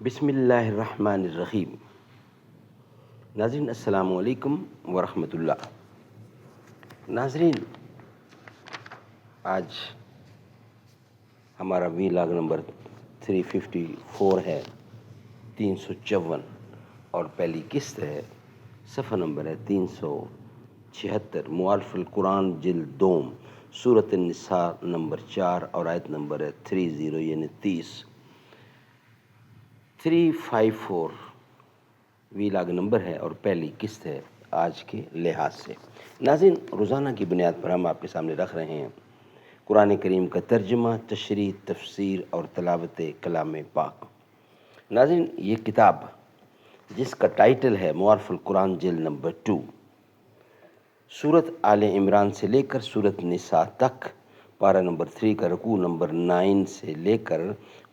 بسم اللہ الرحمن الرحیم۔ ناظرین السلام علیکم ورحمۃ اللہ۔ ناظرین، آج ہمارا ویلاگ نمبر 354 ہے، 354، اور پہلی قسط ہے، صفحہ نمبر ہے 376، موالف القرآن جلد دوم، سورۃ النساء نمبر 4 اور آیت نمبر ہے 30 یعنی 30۔ 354 ویلاگ نمبر ہے اور پہلی قسط ہے آج کے لحاظ سے۔ ناظرین، روزانہ کی بنیاد پر ہم آپ کے سامنے رکھ رہے ہیں قرآن کریم کا ترجمہ، تشریح، تفسیر اور تلاوت کلام پاک۔ ناظرین، یہ کتاب جس کا ٹائٹل ہے موالف القرآن جلد نمبر 2، سورت آل عمران سے لے کر سورت نساء تک، پارہ نمبر 3 کا رکوع نمبر 9 سے لے کر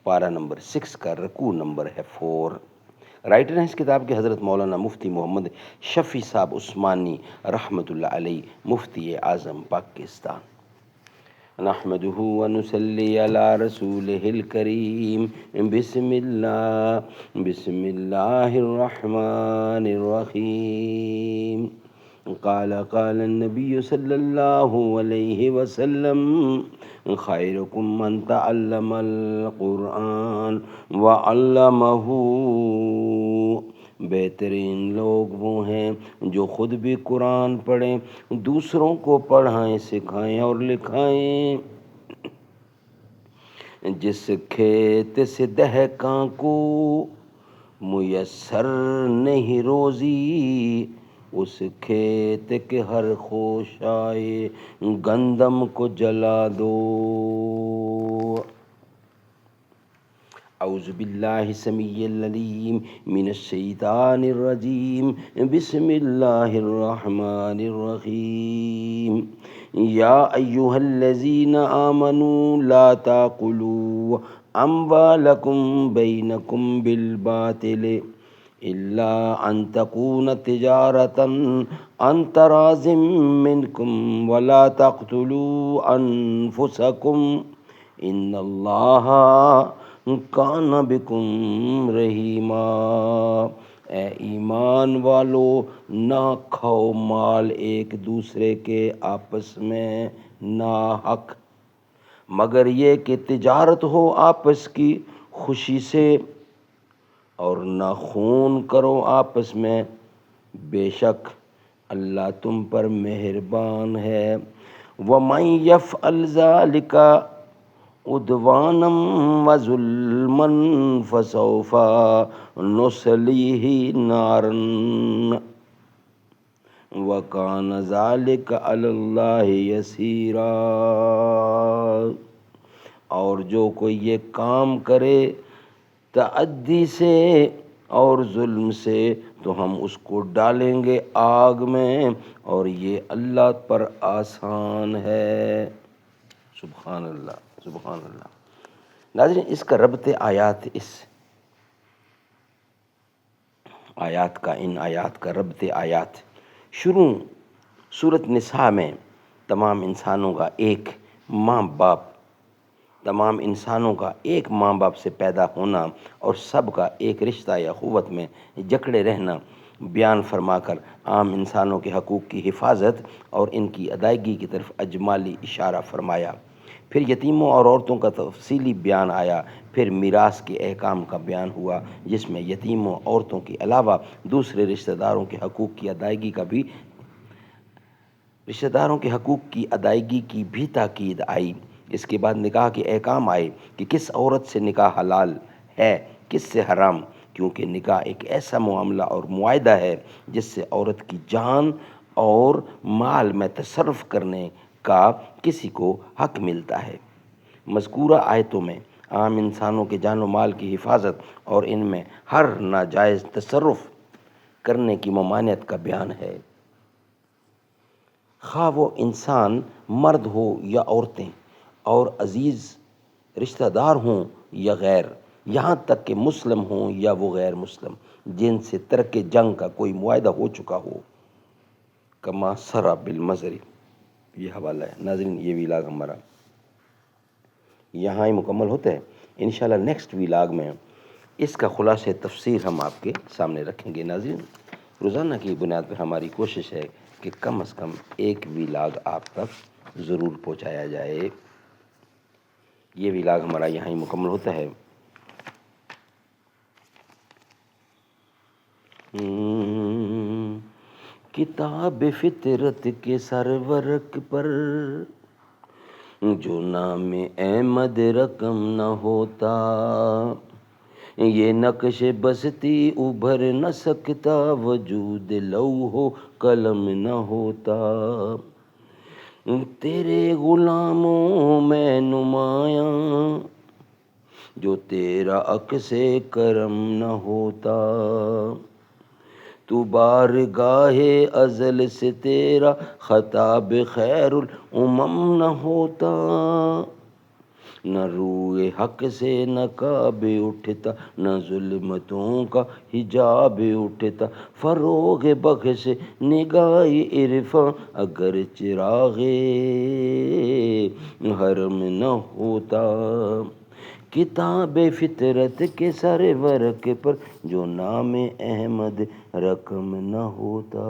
پارہ نمبر 6 کا رکوع نمبر ہے 4۔ رائٹر ہیں اس کتاب کے حضرت مولانا مفتی محمد شفیع صاحب عثمانی رحمۃ اللہ علیہ، مفتی اعظم پاکستان۔ نحمده ونصلي على رسوله الكريم، بسم الله الرحمن الرحيم۔ قال النبي صلى الله عليه وسلم: خيركم من تعلم القرآن وعلمه۔ بہترین لوگ وہ ہیں جو خود بھی قرآن پڑھیں، دوسروں کو پڑھائیں، سکھائیں اور لکھائیں۔ جس کھیت سے دہقاں کو میسر نہیں روزی، اس کھیت کے ہر خوشائے گندم کو جلا دو۔ اعوذ باللہ السمیع العلیم من الشیطان الرجیم، بسم اللہ الرحمن الرحیم۔ یا ایہا الذین آمنوا لا تاکلوا اموالکم بینکم بالباطل الا ان تکون تجارۃ عن تراض منکم ولا تقتلوا انفسکم ان اللہ کان بکم رحیما۔ اے ایمان والو، نہ کھاؤ مال ایک دوسرے کے آپس میں ناحق، مگر یہ کہ تجارت ہو آپس کی خوشی سے، اور نہ خون کرو آپس میں، بے شک اللہ تم پر مہربان ہے۔ وَمَن يَفْعَلْ ذَلِكَ عدوانا وظلما فسوف نصلیہ نارا وکان ذلک علی اللہ یسیرا۔ اور جو کوئی یہ کام کرے تعدی سے اور ظلم سے، تو ہم اس کو ڈالیں گے آگ میں، اور یہ اللہ پر آسان ہے۔ سبحان اللہ، سبحان اللہ۔ ناظرین، اس کا ربط آیات، ان آیات کا ربط آیات شروع سورۃ نساء میں تمام انسانوں کا ایک ماں باپ سے پیدا ہونا اور سب کا ایک رشتہ یا اخوت میں جکڑے رہنا بیان فرما کر عام انسانوں کے حقوق کی حفاظت اور ان کی ادائیگی کی طرف اجمالی اشارہ فرمایا۔ پھر یتیموں اور عورتوں کا تفصیلی بیان آیا۔ پھر میراث کے احکام کا بیان ہوا، جس میں یتیموں، عورتوں کے علاوہ دوسرے رشتہ داروں کے حقوق کی ادائیگی کی بھی تاکید آئی۔ اس کے بعد نکاح کے احکام آئے کہ کس عورت سے نکاح حلال ہے، کس سے حرام، کیونکہ نکاح ایک ایسا معاملہ اور معاہدہ ہے جس سے عورت کی جان اور مال میں تصرف کرنے کا کسی کو حق ملتا ہے۔ مذکورہ آیتوں میں عام انسانوں کے جان و مال کی حفاظت اور ان میں ہر ناجائز تصرف کرنے کی ممانعت کا بیان ہے، خواہ وہ انسان مرد ہو یا عورتیں، اور عزیز رشتہ دار ہوں یا غیر، یہاں تک کہ مسلم ہوں یا وہ غیر مسلم، جن سے ترک جنگ کا کوئی معاہدہ ہو چکا ہو، کما سرا بالمزری۔ یہ حوالہ ہے۔ ناظرین، یہ ویلاگ ہمارا یہاں ہی مکمل ہوتا ہے۔ انشاءاللہ نیکسٹ ویلاگ میں اس کا خلاصہ تفسیر ہم آپ کے سامنے رکھیں گے۔ ناظرین، روزانہ کی بنیاد پر ہماری کوشش ہے کہ کم از کم ایک ویلاگ آپ تک ضرور پہنچایا جائے۔ یہ ویلاگ ہمارا یہاں ہی مکمل ہوتا ہے۔ کتاب فطرت کے سرورق پر جو نام احمد رقم نہ ہوتا، یہ نقش بستی ابھر نہ سکتا، وجود لوح و قلم نہ ہوتا۔ تیرے غلاموں میں نمایاں جو تیرا عکس کرم نہ ہوتا، تو بارگاہ ازل سے تیرا خطاب خیر الامم نہ ہوتا، نہ روئے حق سے نقاب اٹھتا، نہ ظلمتوں کا حجاب اٹھتا، فروغ بخش نگاہ عرفاں اگر چراغ حرم نہ ہوتا۔ کتاب فطرت کے سرورق پر جو نام احمد رقم نہ ہوتا۔